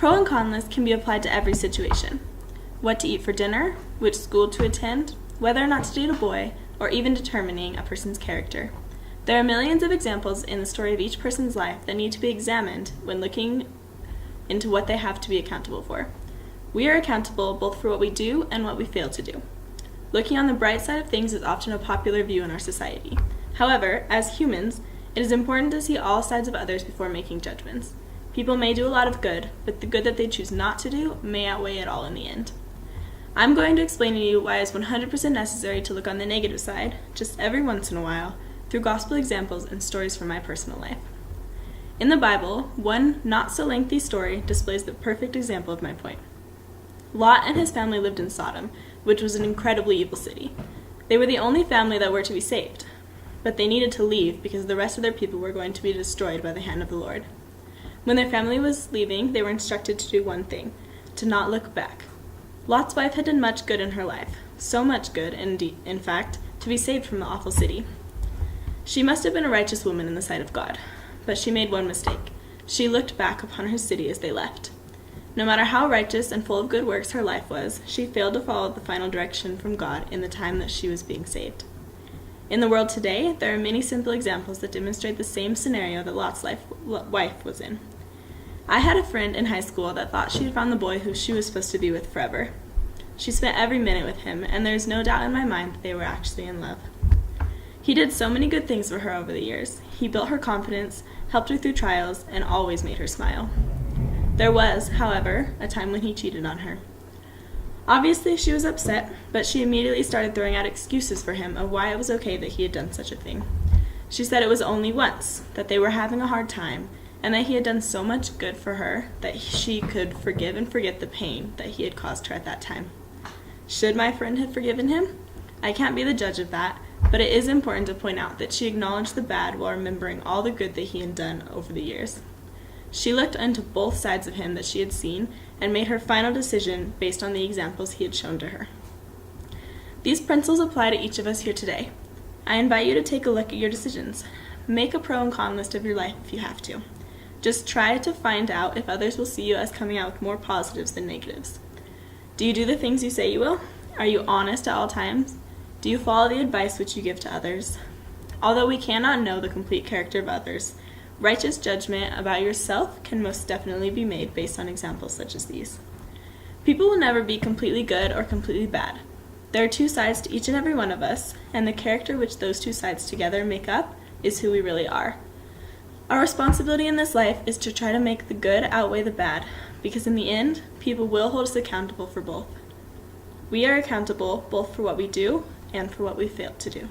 Pro and con lists can be applied to every situation. What to eat for dinner, which school to attend, whether or not to date a boy, or even determining a person's character. There are millions of examples in the story of each person's life that need to be examined when looking into what they have to be accountable for. We are accountable both for what we do and what we fail to do. Looking on the bright side of things is often a popular view in our society. However, as humans, it is important to see all sides of others before making judgments. People may do a lot of good, but the good that they choose not to do may outweigh it all in the end. I'm going to explain to you why it's 100% necessary to look on the negative side, just every once in a while, through gospel examples and stories from my personal life. In the Bible, one not-so-lengthy story displays the perfect example of my point. Lot and his family lived in Sodom, which was an incredibly evil city. They were the only family that were to be saved, but they needed to leave because the rest of their people were going to be destroyed by the hand of the Lord. When their family was leaving, they were instructed to do one thing, to not look back. Lot's wife had done much good in her life, so much good, in fact, to be saved from the awful city. She must have been a righteous woman in the sight of God, but she made one mistake. She looked back upon her city as they left. No matter how righteous and full of good works her life was, she failed to follow the final direction from God in the time that she was being saved. In the world today, there are many simple examples that demonstrate the same scenario that Lot's wife was in. I had a friend in high school that thought she had found the boy who she was supposed to be with forever. She spent every minute with him, and there is no doubt in my mind that they were actually in love. He did so many good things for her over the years. He built her confidence, helped her through trials, and always made her smile. There was, however, a time when he cheated on her. Obviously, she was upset, but she immediately started throwing out excuses for him of why it was okay that he had done such a thing. She said it was only once, that they were having a hard time, and that he had done so much good for her that she could forgive and forget the pain that he had caused her at that time. Should my friend have forgiven him? I can't be the judge of that, but it is important to point out that she acknowledged the bad while remembering all the good that he had done over the years. She looked into both sides of him that she had seen and made her final decision based on the examples he had shown to her. These principles apply to each of us here today. I invite you to take a look at your decisions. Make a pro and con list of your life if you have to. Just try to find out if others will see you as coming out with more positives than negatives. Do you do the things you say you will? Are you honest at all times? Do you follow the advice which you give to others? Although we cannot know the complete character of others, righteous judgment about yourself can most definitely be made based on examples such as these. People will never be completely good or completely bad. There are two sides to each and every one of us, and the character which those two sides together make up is who we really are. Our responsibility in this life is to try to make the good outweigh the bad, because in the end, people will hold us accountable for both. We are accountable both for what we do and for what we fail to do.